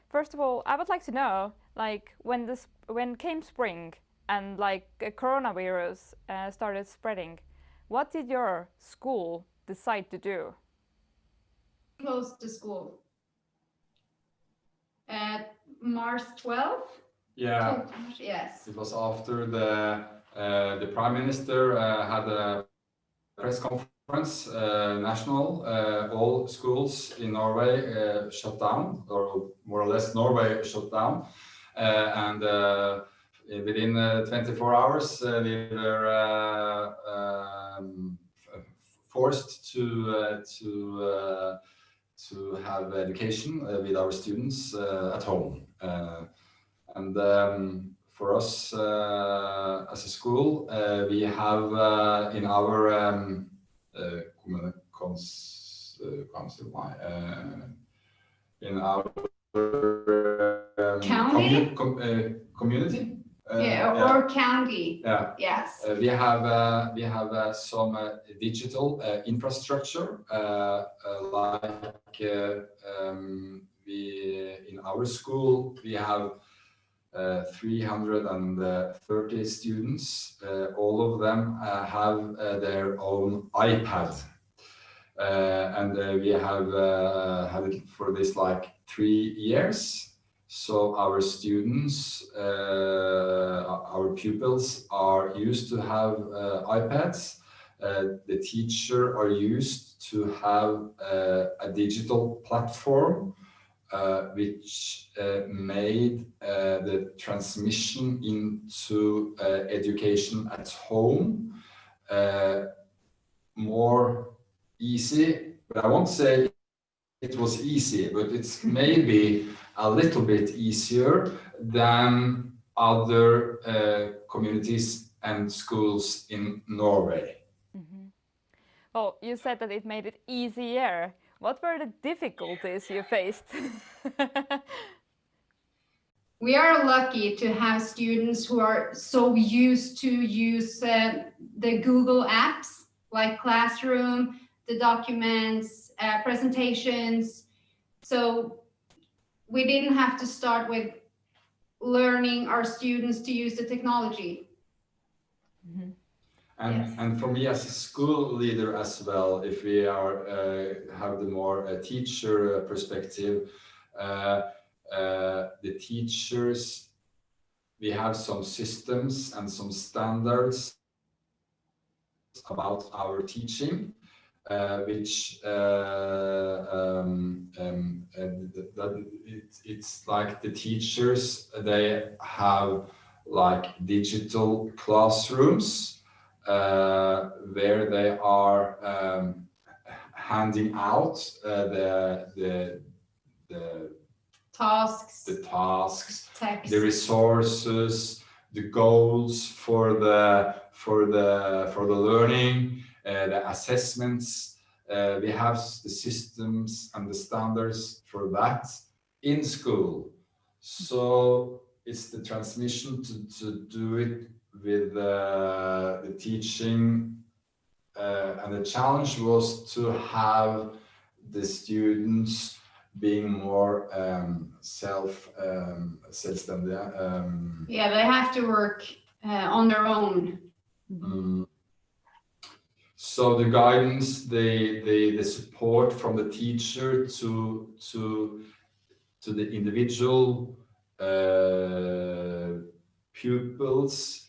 First of all, I would like to know, like, when came spring and like a coronavirus started spreading, what did your school decide to do? Closed the school at March 12th. Yeah, yes. It was after the Prime Minister had a press conference, national. All schools in Norway shut down, or more or less Norway shut down. And within 24 hours, we were forced to have education with our students at home. And for us as a school, we have in our in our County? Community. Or county. Yeah. Yes. We have some digital infrastructure, like we in our school we have 330 students. All of them have their own iPad, and we have had it for this like 3 years. So our students, our pupils are used to have iPads. The teacher are used to have a digital platform which made the transmission into education at home more easy. But I won't say it was easy, but it's maybe a little bit easier than other communities and schools in Norway. Mm-hmm. Well, you said that it made it easier. What were the difficulties you faced? We are lucky to have students who are so used to use the Google apps like Classroom, the documents, presentations. So we didn't have to start with learning our students to use the technology. Mm-hmm. And for me as a school leader as well, if we are have the more teacher perspective, the teachers, we have some systems and some standards about our teaching, which it's like the teachers, they have like digital classrooms where they are handing out the tasks, text, the resources, the goals for the learning, the assessments. We have the systems and the standards for that in school. So it's the transmission to do it with the teaching, and the challenge was to have the students being more self-ständiga. Yeah, they have to work on their own. So the guidance, the support from the teacher to the individual pupils,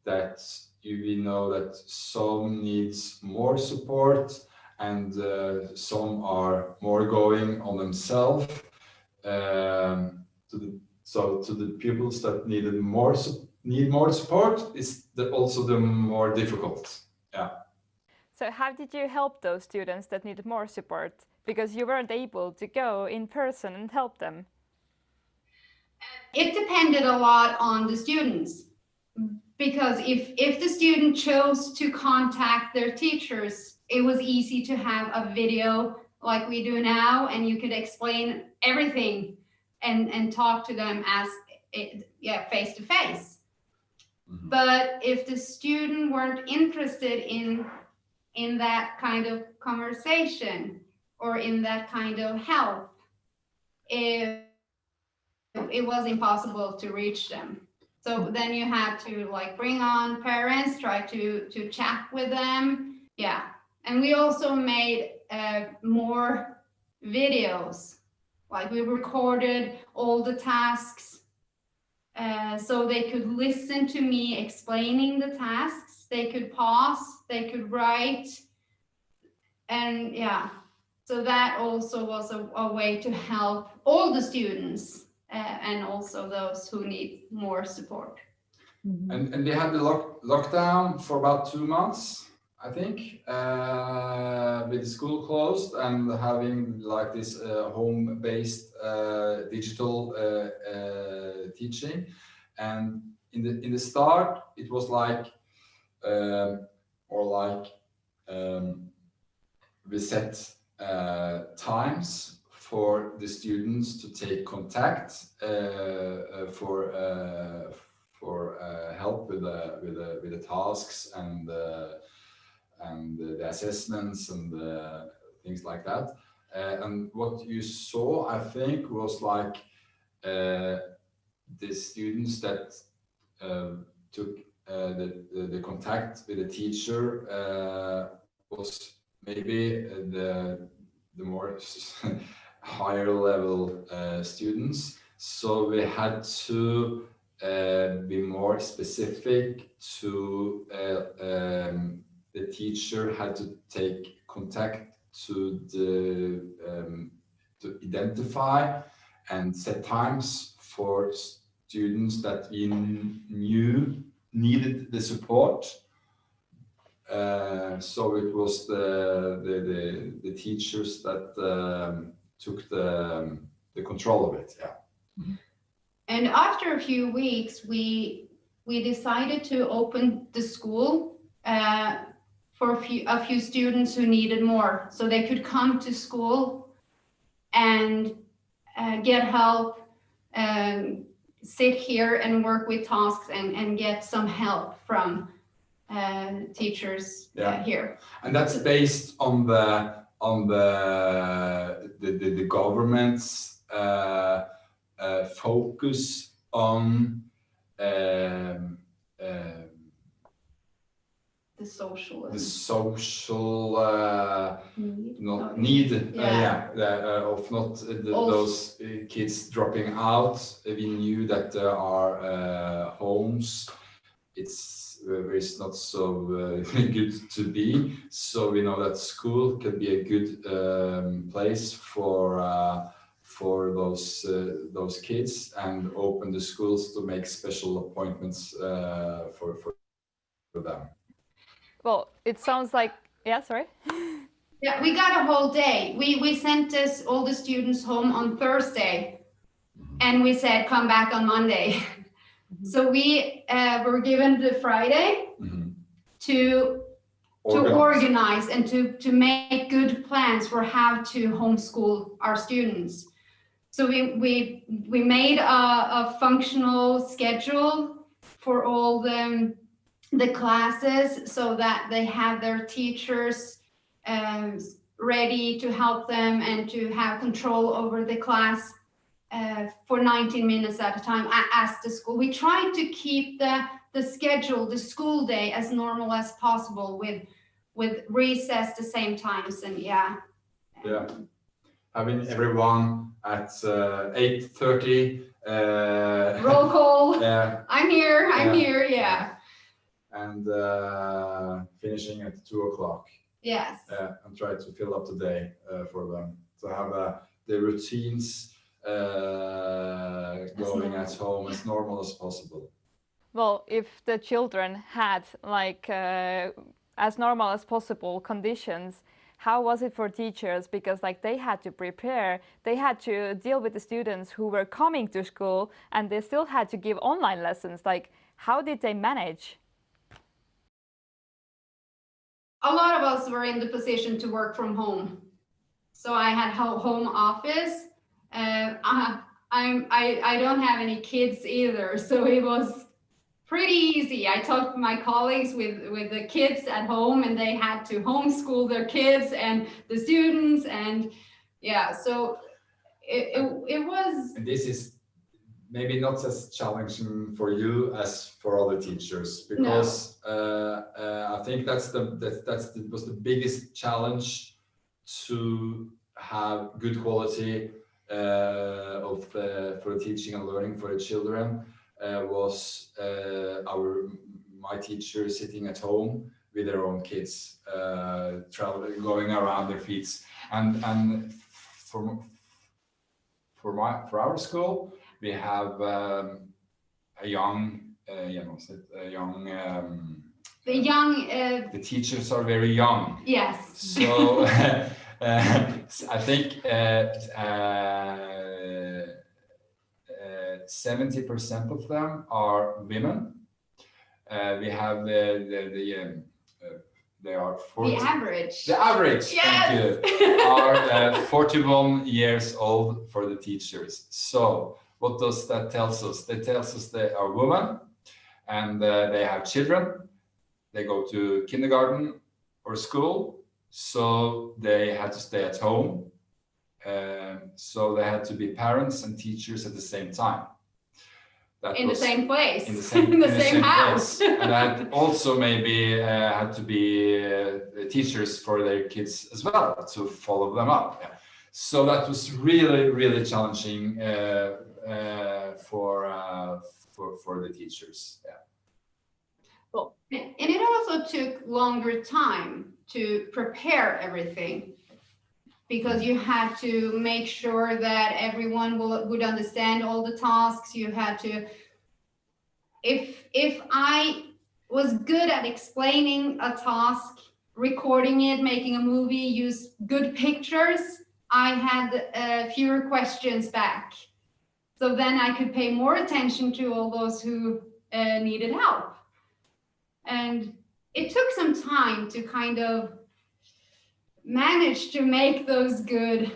that we know that some needs more support and some are more going on themselves. To the pupils that need more support is also the more difficult. Yeah. So how did you help those students that needed more support? Because you weren't able to go in person and help them. It depended a lot on the students, because if the student chose to contact their teachers, it was easy to have a video like we do now, and you could explain everything and talk to them as face to face. But if the student weren't interested in that kind of conversation or in that kind of help, if it was impossible to reach them. So then you had to like bring on parents, try to chat with them. Yeah. And we also made more videos. Like we recorded all the tasks so they could listen to me explaining the tasks. They could pause, they could write. And yeah, so that also was a way to help all the students and also those who need more support. And they had the lockdown for about 2 months, I think, with the school closed and having like this home-based digital teaching. And in the start, it was like we set times for the students to take contact for help with the tasks and the assessments and things like that. And what you saw, I think, was like the students that took the contact with the teacher was maybe the more higher level students. So we had to be more specific to the teacher had to take contact to identify and set times for students that we knew needed the support. So it was the teachers that took the control of it. Yeah. And after a few weeks, we decided to open the school for a few students who needed more, so they could come to school and get help, sit here and work with tasks and get some help from teachers here. And that's based on the government's focus on the social need of not those kids dropping out. We knew that there are homes where it's not so good to be, so we know that school can be a good place for those kids, and open the schools to make special appointments for them. Well, it sounds like, yeah, sorry. Yeah, we got a whole day. We sent all the students home on Thursday, and we said, come back on Monday. So we were given the Friday to organize and to make good plans for how to homeschool our students. So we made a functional schedule for all the classes, so that they have their teachers ready to help them and to have control over the class for 19 minutes at a time as the school. We tried to keep the schedule, the school day, as normal as possible with recess the same times, and having everyone at 8:30. Roll call. Yeah. I'm here. Yeah. And finishing at 2:00. Yes. And try to fill up the day for them to have the routines going at home as normal as possible. Well, if the children had like as normal as possible conditions, how was it for teachers? Because like they had to prepare, they had to deal with the students who were coming to school, and they still had to give online lessons. Like, how did they manage? A lot of us were in the position to work from home. So I had home office. I don't have any kids either, so it was pretty easy. I talked to my colleagues with the kids at home, and they had to homeschool their kids and the students, and so it was. And this is maybe not as challenging for you as for other teachers, because I think was the biggest challenge, to have good quality for teaching and learning for the children, was my teacher sitting at home with their own kids, traveling, going around their feet, and for our school, we have a young, the teachers are very young. Yes. So I think 70% of them are women. We have they are 40. The average. The average, yes! Thank you, are 41 years old for the teachers. So what does that tell us? That tells us they are women, and they have children. They go to kindergarten or school, so they had to stay at home. So they had to be parents and teachers at the same time. The same place. In the same, in the same house. And that also maybe had to be teachers for their kids as well, to follow them up. Yeah. So that was really, really challenging for the teachers. Yeah. Well, and it also took longer time to prepare everything, because you had to make sure that everyone would understand all the tasks. You had to, if I was good at explaining a task, recording it, making a movie, use good pictures, I had fewer questions back. So then I could pay more attention to all those who needed help. And it took some time to kind of manage to make those good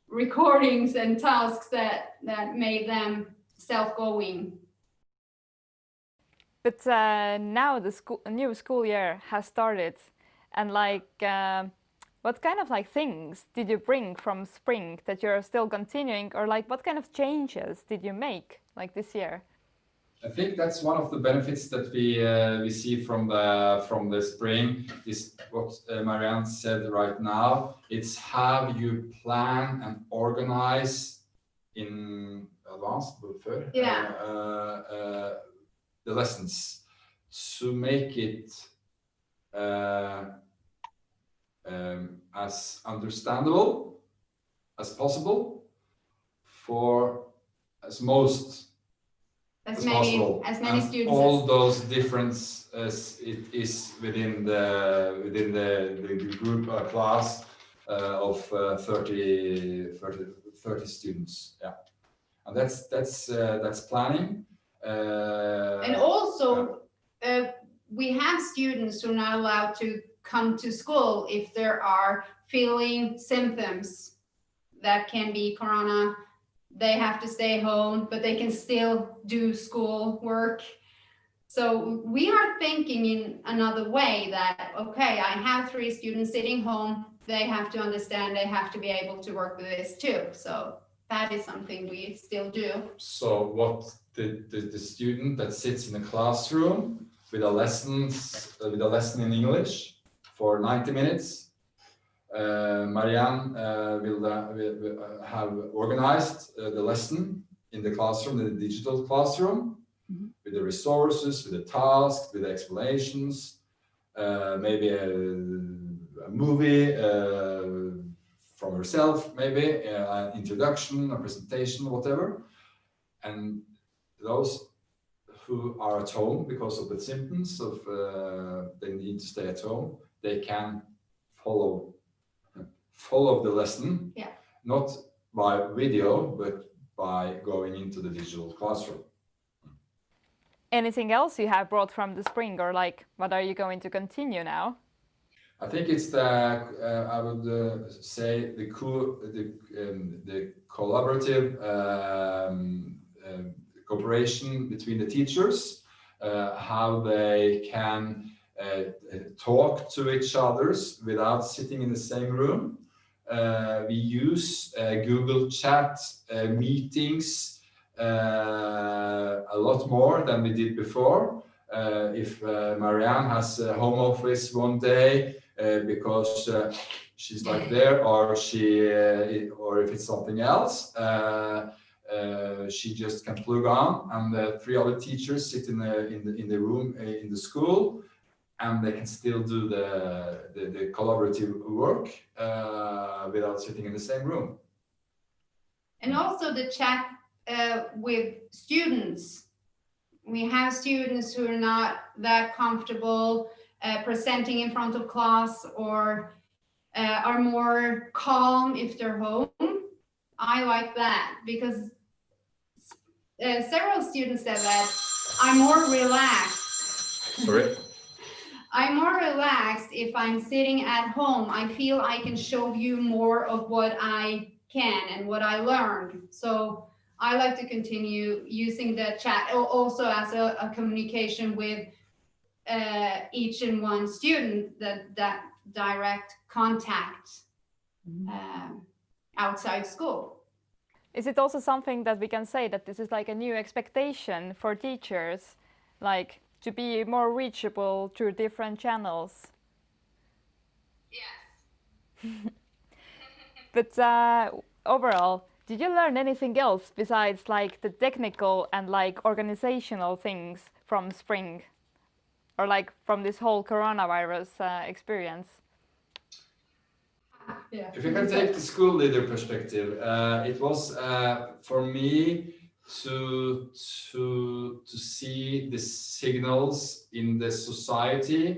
recordings and tasks that made them self-going. But now the new school year has started, and what kind of things did you bring from spring that you're still continuing, or what kind of changes did you make this year? I think that's one of the benefits that we see from the spring, is what Marianne said right now. It's how you plan and organize in advance, the lessons, to make it as understandable as possible for as many students. All those differences as it is within the group class of 30 students. Yeah, and that's planning. And also, we have students who are not allowed to come to school if there are feeling symptoms. That can be corona. They have to stay home, but they can still do school work. So we are thinking in another way that, okay, I have 3 students sitting home. They have to understand, they have to be able to work with this too. So that is something we still do. So what the student that sits in a classroom with a lesson in English for 90 minutes, Marianne will have organized the lesson in the classroom, in the digital classroom, with the resources, with the tasks, with the explanations, maybe a movie from herself, maybe an introduction, a presentation, whatever. And those who are at home because of the symptoms of they need to stay at home, they can follow the lesson, not by video, but by going into the digital classroom. Anything else you have brought from the spring, or what are you going to continue now? I think it's I would say the collaborative cooperation between the teachers, how they can talk to each others without sitting in the same room. We use Google Chat meetings a lot more than we did before. If Marianne has a home office one day because she's like there, or or if it's something else, she just can plug on, and the three other teachers sit in the room in the school, and they can still do the collaborative work without sitting in the same room. And also the chat with students. We have students who are not that comfortable presenting in front of class, or are more calm if they're home. I like that because several students said that I'm more relaxed. Sorry? I'm more relaxed if I'm sitting at home. I feel I can show you more of what I can and what I learned. So I like to continue using the chat also as a communication with each and one student, that direct contact outside school. Is it also something that we can say that this is like a new expectation for teachers, like to be more reachable through different channels? Yes. But overall, did you learn anything else besides like the technical and like organizational things from spring, or like from this whole coronavirus experience? Yeah. If you can take the school leader perspective, it was for me to see the signals in the society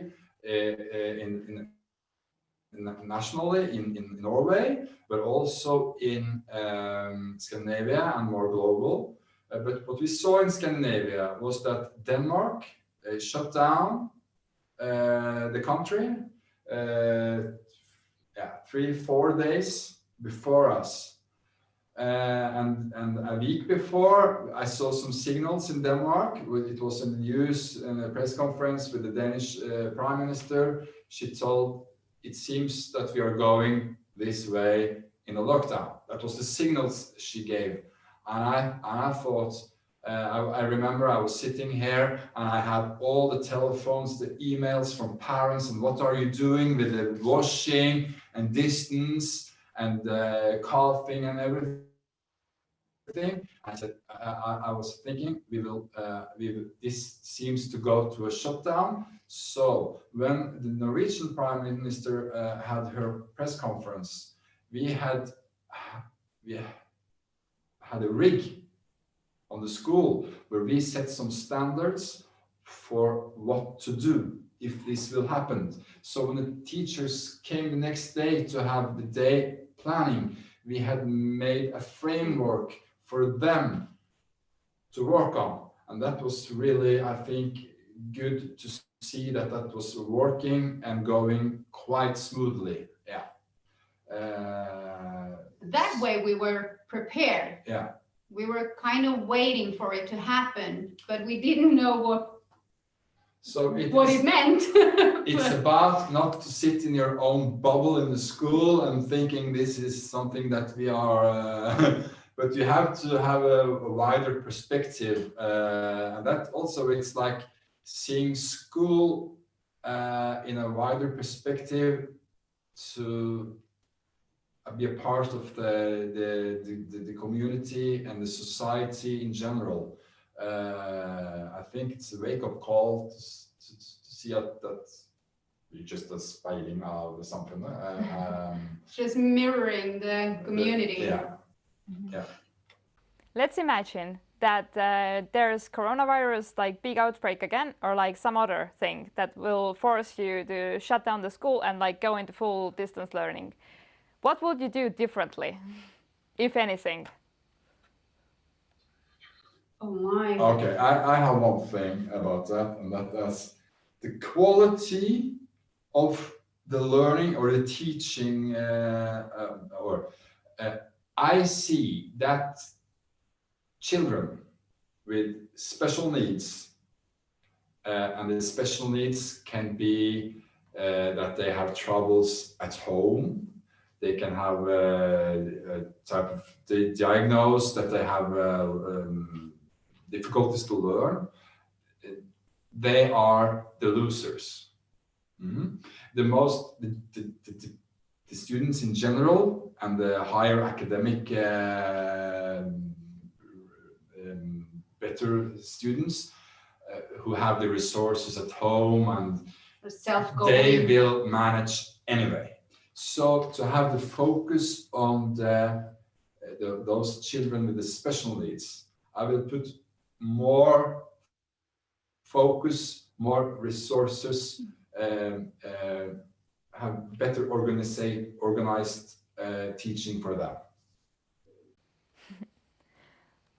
nationally in Norway, but also in Scandinavia and more global. But what we saw in Scandinavia was that Denmark shut down the country 3-4 days before us. And a week before, I saw some signals in Denmark. It was in the news in a press conference with the Danish Prime Minister. She told, it seems that we are going this way in a lockdown. That was the signals she gave. And I thought, I remember I was sitting here and I had all the telephones, the emails from parents, and what are you doing with the washing and distance and coughing and everything. I said, I was thinking, this seems to go to a shutdown. So when the Norwegian Prime Minister had her press conference, we had a rig on the school where we set some standards for what to do if this will happen. So when the teachers came the next day to have the day planning, we had made a framework for them to work on. And that was really, I think, good to see that was working and going quite smoothly. Yeah. That way we were prepared. Yeah. We were kind of waiting for it to happen, but we didn't know what it meant. It's about not to sit in your own bubble in the school and thinking this is something that we are, but you have to have a wider perspective. And that also, it's like seeing school in a wider perspective, to be a part of the community and the society in general. I think it's a wake-up call to see that you're just a speiling av samfunnet. Just mirroring the community. Yeah. Let's imagine that there's coronavirus, like big outbreak again, or like some other thing that will force you to shut down the school and like go into full distance learning. What would you do differently, if anything? Oh my. Okay, I have one thing about that, and that's the quality of the learning or the teaching. I see that children with special needs, and the special needs can be that they have troubles at home. They can have a type of diagnose that they have difficulties to learn. They are the losers. Mhm. The students in general and the higher academic better students who have the resources at home and they will manage anyway. So to have the focus on those children with the special needs, I will put more focus, more resources, have better organized teaching for them.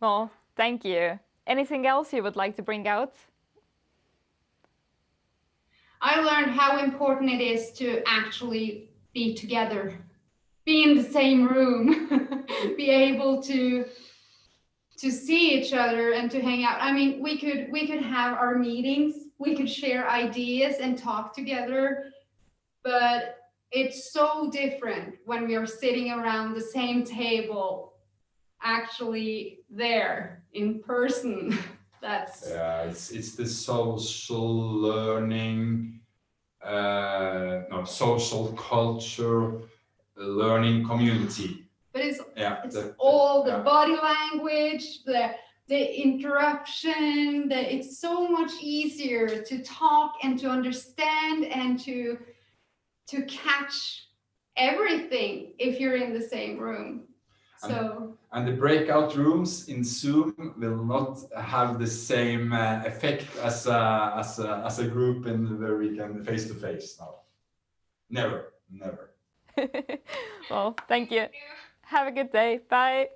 Well, thank you. Anything else you would like to bring out? I learned how important it is to actually be together, be in the same room, be able to see each other and to hang out. I mean, we could have our meetings, we could share ideas and talk together, but it's so different when we are sitting around the same table, actually there in person. That's it's the social learning, social culture, learning community. But it's all the body language, the interruption, it's so much easier to talk and to understand and to catch everything if you're in the same room. So and the breakout rooms in Zoom will not have the same effect as a group where we can face to face now. Never. Well, thank you. Have a good day. Bye.